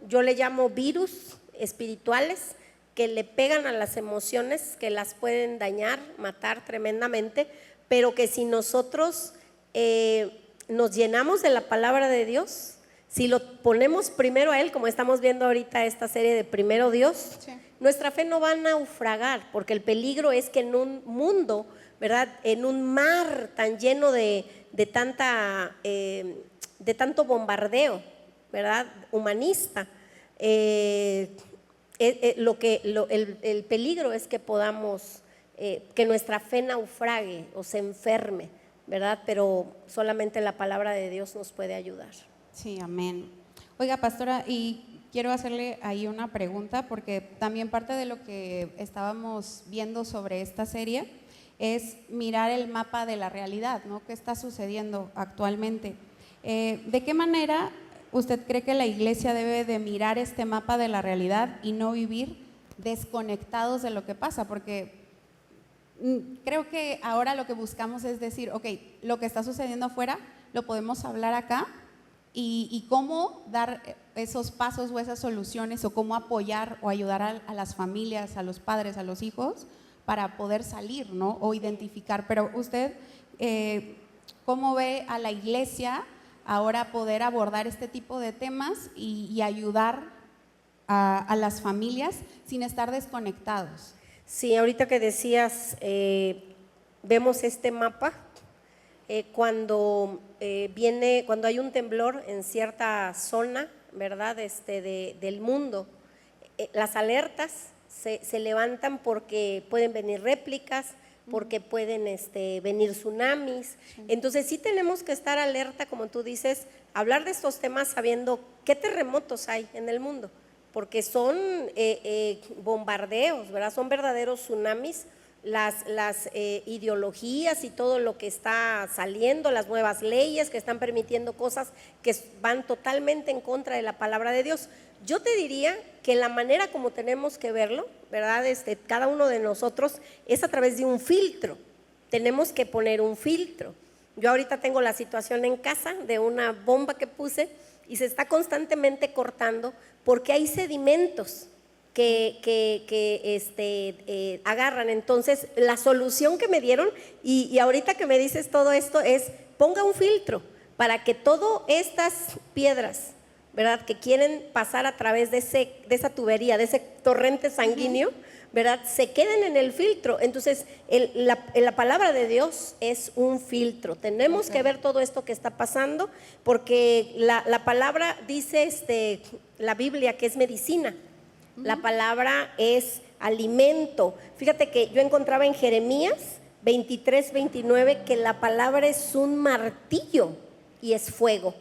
yo le llamo virus espirituales que le pegan a las emociones, que las pueden dañar, matar tremendamente, pero que si nosotros nos llenamos de la palabra de Dios, si lo ponemos primero a Él, como estamos viendo ahorita esta serie de Primero Dios, Sí. nuestra fe no va a naufragar, porque el peligro es que en un mundo, ¿verdad? En un mar tan lleno de tanto bombardeo, ¿verdad? Humanista, el peligro es que podamos, que nuestra fe naufrague o se enferme, ¿verdad? Pero solamente la palabra de Dios nos puede ayudar. Sí, amén. Oiga, pastora, y quiero hacerle ahí una pregunta, porque también parte de lo que estábamos viendo sobre esta serie es mirar el mapa de la realidad, ¿no? ¿Qué está sucediendo actualmente? ¿De qué manera usted cree que la iglesia debe de mirar este mapa de la realidad y no vivir desconectados de lo que pasa? Porque creo que ahora lo que buscamos es decir, ok, lo que está sucediendo afuera lo podemos hablar acá, y cómo dar esos pasos o esas soluciones, o cómo apoyar o ayudar a las familias, a los padres, a los hijos, para poder salir, ¿no? O identificar. Pero usted, ¿cómo ve a la iglesia ahora poder abordar este tipo de temas y ayudar a las familias sin estar desconectados? Sí, ahorita que decías, vemos este mapa. Cuando hay un temblor en cierta zona, ¿verdad? Del mundo, las alertas se levantan porque pueden venir réplicas, porque pueden venir tsunamis. Entonces sí tenemos que estar alerta, como tú dices, hablar de estos temas sabiendo qué terremotos hay en el mundo, porque son bombardeos, ¿verdad? Son verdaderos tsunamis. Las ideologías y todo lo que está saliendo, las nuevas leyes que están permitiendo cosas que van totalmente en contra de la palabra de Dios. Yo te diría que la manera como tenemos que verlo, ¿verdad? Cada uno de nosotros es a través de un filtro. Tenemos que poner un filtro. Yo ahorita tengo la situación en casa de una bomba que puse y se está constantemente cortando porque hay sedimentos que agarran. Entonces la solución que me dieron, y ahorita que me dices todo esto, es ponga un filtro para que todas estas piedras, ¿verdad?, que quieren pasar a través de esa tubería, de ese torrente sanguíneo, ¿verdad?, se queden en el filtro. Entonces la palabra de Dios es un filtro. Tenemos que ver todo esto que está pasando, porque la palabra dice, la Biblia, que es medicina. La palabra es alimento. Fíjate que yo encontraba en Jeremías 23:29 que la palabra es un martillo y es fuego.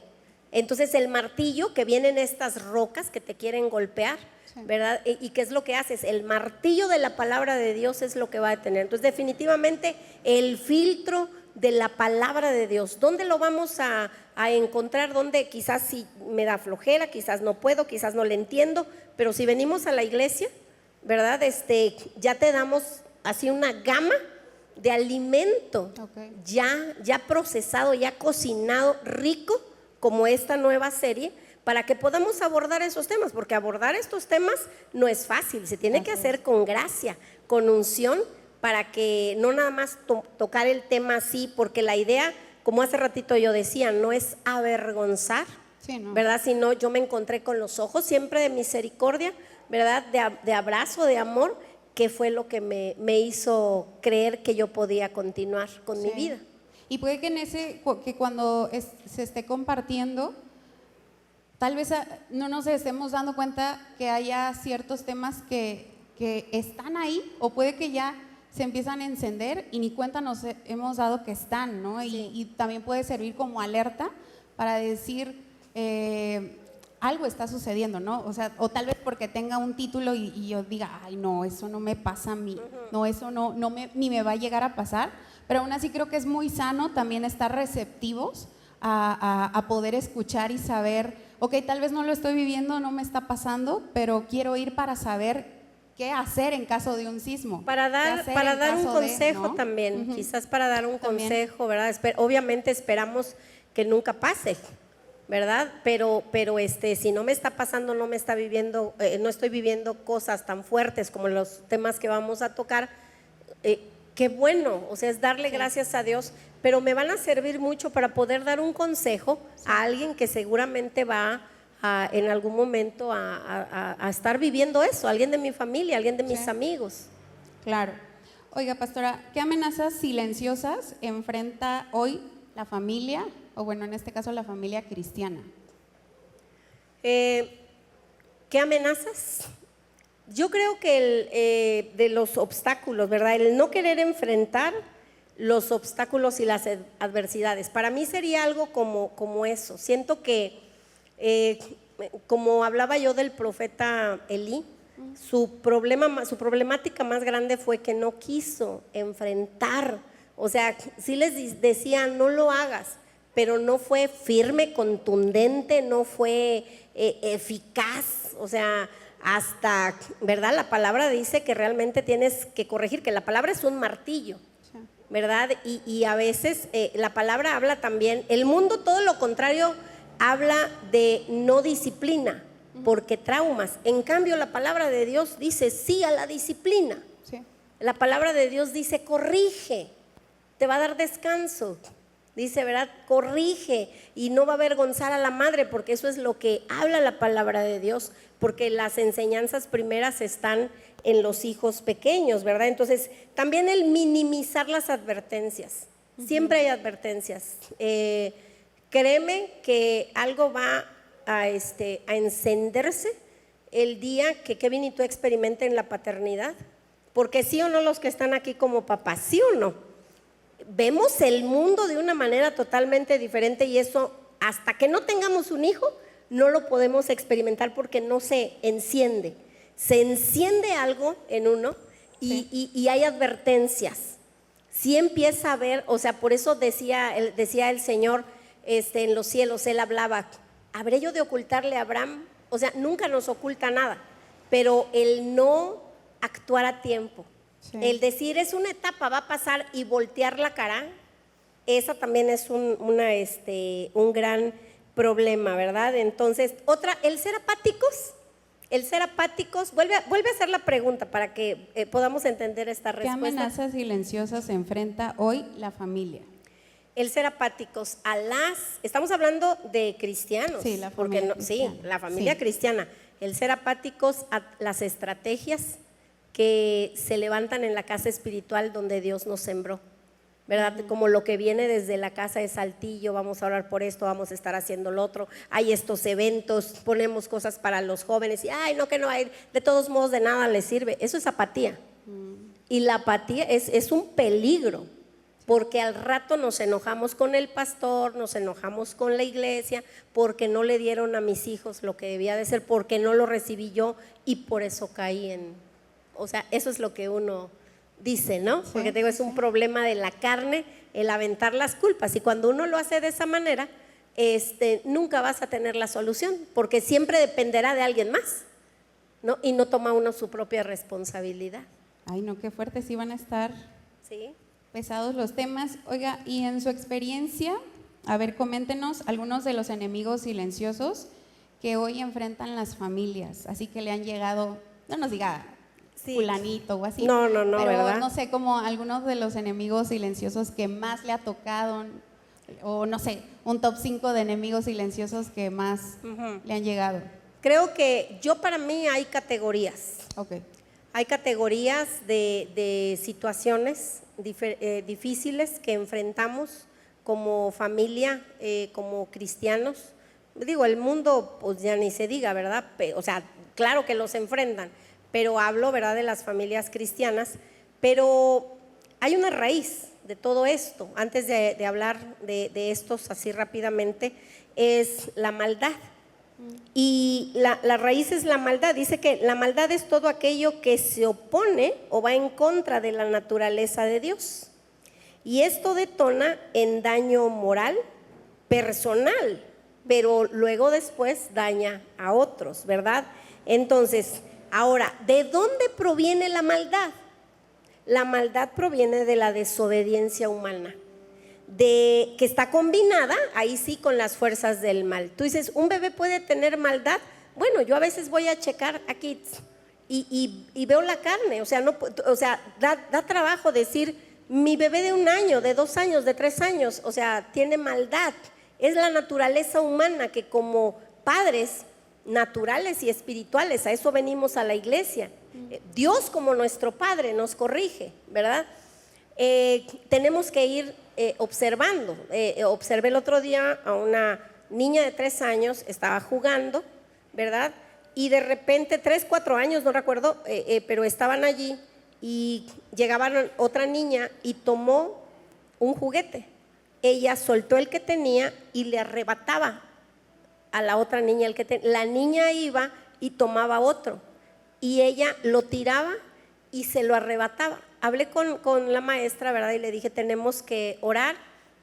Entonces el martillo, que vienen estas rocas que te quieren golpear, sí, ¿verdad? ¿Y qué es lo que haces? El martillo de la palabra de Dios es lo que va a detener. Entonces definitivamente el filtro de la palabra de Dios, ¿dónde lo vamos a encontrar? ¿Dónde? Quizás sí me da flojera, quizás no puedo, quizás no le entiendo, pero si venimos a la iglesia, ¿verdad? Ya te damos así una gama de alimento, ya procesado, ya cocinado, rico, como esta nueva serie, para que podamos abordar esos temas, porque abordar estos temas no es fácil, se tiene que hacer con gracia, con unción, para que no nada más tocar el tema así, porque la idea, como hace ratito yo decía, no es avergonzar, sí, no, ¿verdad? Sino yo me encontré con los ojos siempre de misericordia, ¿verdad? De abrazo, de amor, que fue lo que me hizo creer que yo podía continuar con mi vida. Y puede que cuando se esté compartiendo, tal vez no nos estemos dando cuenta que haya ciertos temas que están ahí, o puede que ya se empiezan a encender y ni cuenta nos hemos dado que están, ¿no? Sí. Y también puede servir como alerta para decir algo está sucediendo, ¿no? O sea, o tal vez porque tenga un título y yo diga, ay, no, eso no me pasa a mí, no, eso ni me va a llegar a pasar, pero aún así creo que es muy sano también estar receptivos a poder escuchar y saber, ok, tal vez no lo estoy viviendo, no me está pasando, pero quiero ir para saber qué hacer en caso de un sismo. Para dar un consejo, ¿no? También, quizás para dar un consejo, ¿verdad? Obviamente esperamos que nunca pase, ¿verdad? Pero si no me está pasando, no estoy viviendo cosas tan fuertes como los temas que vamos a tocar, qué bueno, o sea, es darle gracias a Dios, pero me van a servir mucho para poder dar un consejo a alguien que seguramente va en algún momento a estar viviendo eso, alguien de mi familia, alguien de mis amigos. Claro. Oiga, pastora, ¿qué amenazas silenciosas enfrenta hoy la familia, o bueno, en este caso la familia cristiana? ¿Qué amenazas? Yo creo que de los obstáculos, ¿verdad? El no querer enfrentar los obstáculos y las adversidades. Para mí sería algo como eso. Siento que, como hablaba yo del profeta Elí, su problemática más grande fue que no quiso enfrentar. O sea, sí les decía, no lo hagas, pero no fue firme, contundente, no fue eficaz. O sea, hasta, ¿verdad? La palabra dice que realmente tienes que corregir, que la palabra es un martillo, ¿verdad? Y a veces la palabra habla también, el mundo todo lo contrario habla de no disciplina, porque traumas. En cambio, la palabra de Dios dice sí a la disciplina. Sí. La palabra de Dios dice corrige, te va a dar descanso. Dice, ¿verdad? Corrige y no va a avergonzar a la madre, porque eso es lo que habla la palabra de Dios, porque las enseñanzas primeras están en los hijos pequeños, ¿verdad? Entonces, también el minimizar las advertencias. Siempre hay advertencias. Créeme que algo va a encenderse el día que Kevin y tú experimenten la paternidad, porque sí o no los que están aquí como papás, sí o no, vemos el mundo de una manera totalmente diferente y eso hasta que no tengamos un hijo no lo podemos experimentar porque no se enciende algo en uno y hay advertencias, sí empieza a ver, o sea, por eso decía el Señor en los cielos, Él hablaba, ¿habré yo de ocultarle a Abraham? O sea, nunca nos oculta nada, pero el no actuar a tiempo, el decir es una etapa, va a pasar y voltear la cara, esa también es un gran problema, ¿verdad? Entonces, el ser apáticos, vuelve a hacer la pregunta para que podamos entender esta respuesta. ¿Qué amenazas silenciosas se enfrenta hoy la familia? El ser apáticos estamos hablando de cristianos, sí, la familia cristiana. Sí, la familia cristiana, el ser apáticos a las estrategias que se levantan en la casa espiritual donde Dios nos sembró, ¿verdad? Como lo que viene desde la casa de Saltillo, vamos a orar por esto, vamos a estar haciendo lo otro, hay estos eventos, ponemos cosas para los jóvenes y ay, no, que no hay, de todos modos de nada les sirve, eso es apatía. Y la apatía es un peligro, porque al rato nos enojamos con el pastor, nos enojamos con la iglesia, porque no le dieron a mis hijos lo que debía de ser, porque no lo recibí yo y por eso caí o sea, eso es lo que uno dice, ¿no? Sí, porque te digo, es un problema de la carne el aventar las culpas y cuando uno lo hace de esa manera, nunca vas a tener la solución, porque siempre dependerá de alguien más, ¿no? Y no toma uno su propia responsabilidad. Ay, no, qué fuerte, sí van a estar pesados los temas. Oiga, y en su experiencia, a ver, coméntenos algunos de los enemigos silenciosos que hoy enfrentan las familias, así que le han llegado, no nos diga fulanito o así. No, pero ¿verdad? No sé, como algunos de los enemigos silenciosos que más le ha tocado, o no sé, un top 5 de enemigos silenciosos que más le han llegado. Creo que para mí hay categorías. Okay. Hay categorías de situaciones difíciles que enfrentamos como familia, como cristianos. Digo, el mundo pues ya ni se diga, ¿verdad? O sea, claro que los enfrentan, pero hablo, ¿verdad?, de las familias cristianas, pero hay una raíz de todo esto. Antes de hablar de estos así rápidamente, es la maldad. Y la raíz es la maldad. Dice que la maldad es todo aquello que se opone o va en contra de la naturaleza de Dios. Y esto detona en daño moral, personal, pero luego después daña a otros, ¿verdad? Entonces, ahora, ¿de dónde proviene la maldad? La maldad proviene de la desobediencia humana, que está combinada, ahí sí, con las fuerzas del mal. Tú dices, ¿un bebé puede tener maldad? Bueno, yo a veces voy a checar aquí y veo la carne, o sea, da trabajo decir, Mi bebé de 1 año, de 2 años, de 3 años, o sea, tiene maldad. Es la naturaleza humana que como padres naturales y espirituales, a eso venimos a la iglesia. Dios como nuestro Padre nos corrige, ¿verdad? Tenemos que ir observando. Observé el otro día a una niña de 3 años, estaba jugando, ¿verdad? Y de repente, 3, 4 años, no recuerdo, pero estaban allí y llegaban otra niña y tomó un juguete. Ella soltó el que tenía y le arrebataba a la otra niña el que tenía. La niña iba y tomaba otro y ella lo tiraba y se lo arrebataba. Hablé con la maestra, ¿verdad? Y le dije, tenemos que orar,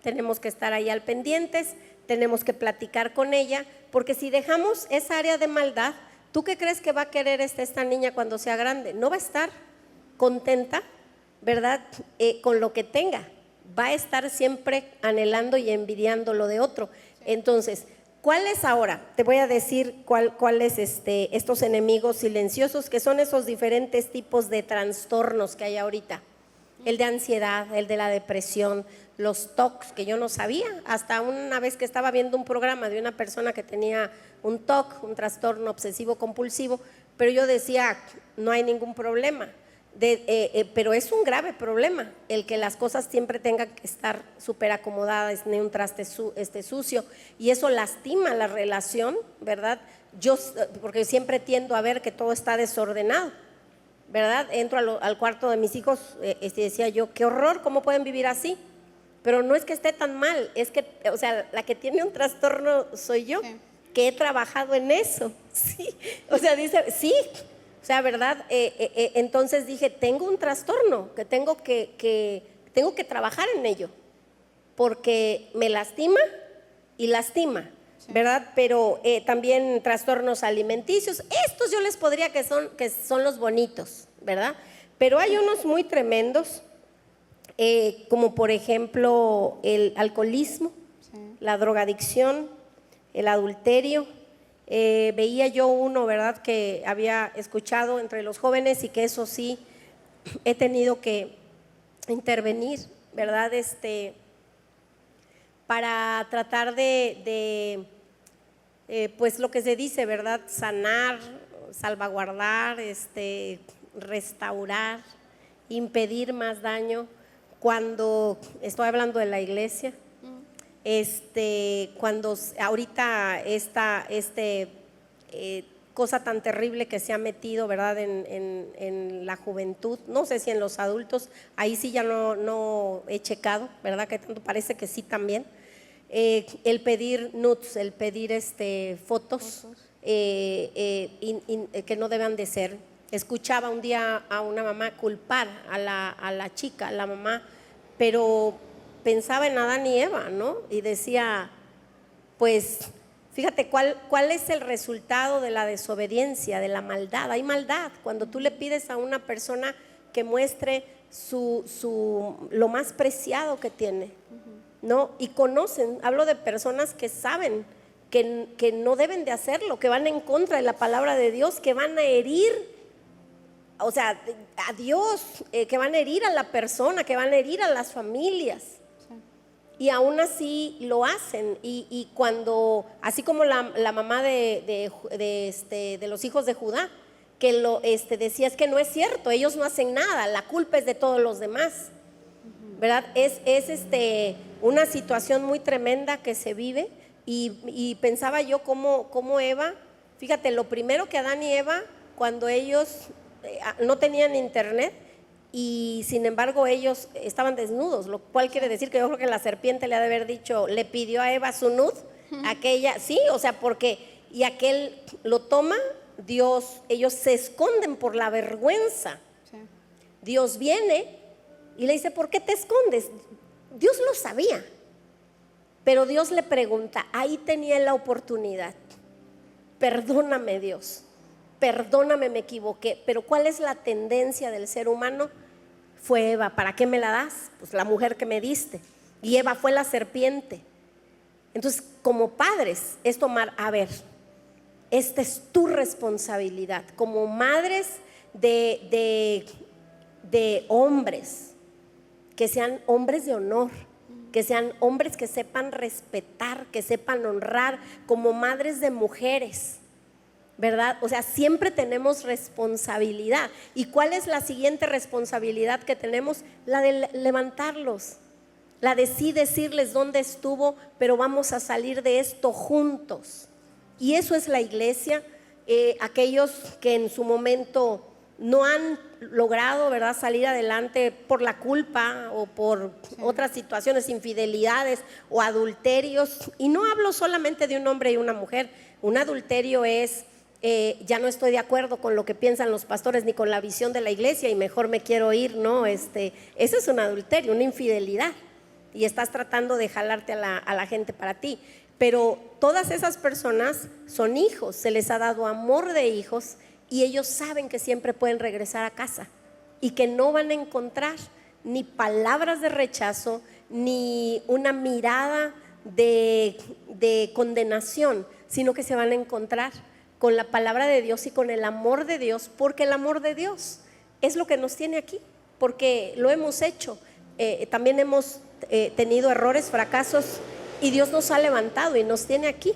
tenemos que estar ahí al pendientes, tenemos que platicar con ella, porque si dejamos esa área de maldad, ¿tú qué crees que va a querer esta niña cuando sea grande? No va a estar contenta, ¿verdad? Con lo que tenga, va a estar siempre anhelando y envidiando lo de otro. Entonces, ¿cuál es ahora? Te voy a decir cuál es estos enemigos silenciosos, que son esos diferentes tipos de trastornos que hay ahorita. El de ansiedad, el de la depresión, los TOCs, que yo no sabía, hasta una vez que estaba viendo un programa de una persona que tenía un TOC, un trastorno obsesivo compulsivo, pero yo decía, no hay ningún problema. Pero es un grave problema el que las cosas siempre tengan que estar súper acomodadas, ni un traste sucio, y eso lastima la relación, ¿verdad? Yo, porque siempre tiendo a ver que todo está desordenado, ¿verdad? Entro al cuarto de mis hijos y decía yo, qué horror, ¿cómo pueden vivir así? Pero no es que esté tan mal, es que, o sea, la que tiene un trastorno soy yo, sí, que he trabajado en eso, sí, o sea, dice, sí. O sea, ¿verdad? Entonces dije, tengo un trastorno, que tengo que trabajar en ello, porque me lastima y lastima, sí, ¿verdad? Pero también trastornos alimenticios, estos yo les podría que son los bonitos, ¿verdad? Pero hay unos muy tremendos, como por ejemplo el alcoholismo, sí, la drogadicción, el adulterio. Veía yo uno, ¿verdad?, que había escuchado entre los jóvenes y que eso sí he tenido que intervenir, ¿verdad? Para tratar pues lo que se dice, ¿verdad?, sanar, salvaguardar, restaurar, impedir más daño. Cuando estoy hablando de la iglesia, cuando ahorita esta cosa tan terrible que se ha metido, ¿verdad?, en la juventud, no sé si en los adultos, ahí sí ya no he checado, ¿verdad?, que tanto parece que sí también, el pedir nudes, el pedir fotos que no deben de ser. Escuchaba un día a una mamá culpar a la chica, a la mamá, pero pensaba en Adán y Eva, ¿no? Y decía, pues, fíjate cuál es el resultado de la desobediencia, de la maldad. Hay maldad cuando tú le pides a una persona que muestre lo más preciado que tiene, ¿no? Y conocen, hablo de personas que saben que no deben de hacerlo, que van en contra de la palabra de Dios, que van a herir, o sea, a Dios, que van a herir a la persona, que van a herir a las familias. Y aún así lo hacen, y cuando, así como la mamá de los hijos de Judá, que decía, es que no es cierto, ellos no hacen nada, la culpa es de todos los demás, ¿verdad? Es una situación muy tremenda que se vive, y pensaba yo cómo Eva, fíjate, lo primero que Adán y Eva, cuando ellos no tenían internet, y sin embargo ellos estaban desnudos, lo cual quiere decir que yo creo que la serpiente le ha de haber dicho, le pidió a Eva su nud, aquella, sí, o sea, porque, y aquel lo toma, Dios, ellos se esconden por la vergüenza, sí. Dios viene y le dice, ¿por qué te escondes? Dios lo sabía, pero Dios le pregunta, ahí tenía la oportunidad, perdóname Dios, perdóname, me equivoqué, pero ¿cuál es la tendencia del ser humano? Fue Eva, ¿para qué me la das? Pues la mujer que me diste, y Eva fue la serpiente. Entonces, como padres, es tomar, a ver, esta es tu responsabilidad, como madres de hombres, que sean hombres de honor, que sean hombres que sepan respetar, que sepan honrar, como madres de mujeres, ¿verdad? O sea, siempre tenemos responsabilidad. ¿Y cuál es la siguiente responsabilidad que tenemos? La de levantarlos, la de sí decirles dónde estuvo, pero vamos a salir de esto juntos. Y eso es la iglesia. Aquellos que en su momento no han logrado, ¿verdad?, salir adelante por la culpa o por otras situaciones, infidelidades o adulterios. Y no hablo solamente de un hombre y una mujer. Un adulterio es, ya no estoy de acuerdo con lo que piensan los pastores ni con la visión de la iglesia y mejor me quiero ir, ¿no? Eso es un adulterio, una infidelidad. Y estás tratando de jalarte a la gente para ti. Pero todas esas personas son hijos, se les ha dado amor de hijos y ellos saben que siempre pueden regresar a casa y que no van a encontrar ni palabras de rechazo ni una mirada de condenación, sino que se van a encontrar con la palabra de Dios y con el amor de Dios, porque el amor de Dios es lo que nos tiene aquí, porque lo hemos hecho. También hemos tenido errores, fracasos, y Dios nos ha levantado y nos tiene aquí,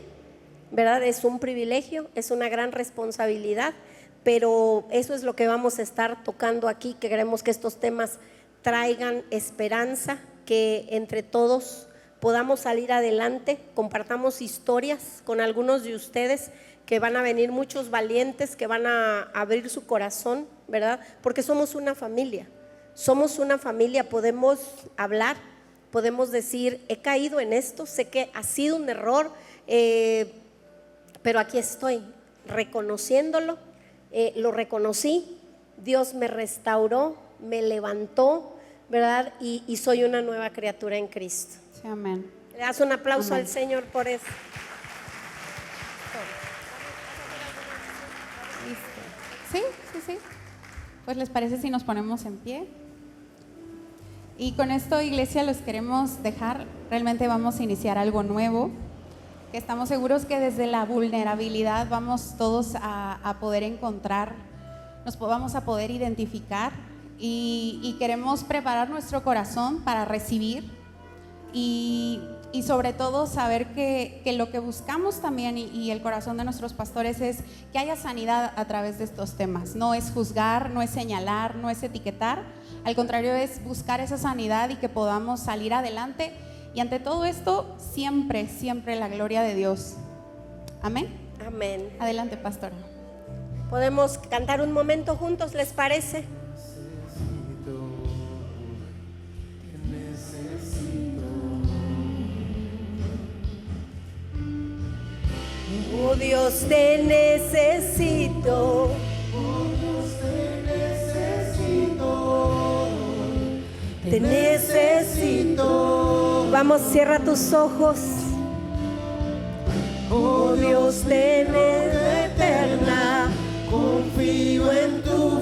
¿verdad? Es un privilegio, es una gran responsabilidad, pero eso es lo que vamos a estar tocando aquí, que queremos que estos temas traigan esperanza, que entre todos podamos salir adelante, compartamos historias con algunos de ustedes, que van a venir muchos valientes, que van a abrir su corazón, ¿verdad? Porque somos una familia, podemos hablar, podemos decir, he caído en esto, sé que ha sido un error, pero aquí estoy reconociéndolo, lo reconocí, Dios me restauró, me levantó, ¿verdad? Y soy una nueva criatura en Cristo. Sí, amén. Le das un aplauso Amén al Señor por eso. Sí. Pues les parece si nos ponemos en pie. Y con esto, iglesia, los queremos dejar. Realmente vamos a iniciar algo nuevo, que estamos seguros que desde la vulnerabilidad vamos todos a poder encontrar, nos vamos a poder identificar y queremos preparar nuestro corazón para recibir y sobre todo saber que lo que buscamos también y el corazón de nuestros pastores es que haya sanidad a través de estos temas. No es juzgar, no es señalar, no es etiquetar, al contrario es buscar esa sanidad y que podamos salir adelante y ante todo esto siempre la gloria de Dios. Amén. Amén. Adelante, pastora. Podemos cantar un momento juntos, ¿les parece? Oh Dios, te necesito. Oh Dios, te necesito. Te necesito. Vamos, cierra tus ojos. Oh Dios, ten eterna. Confío en tu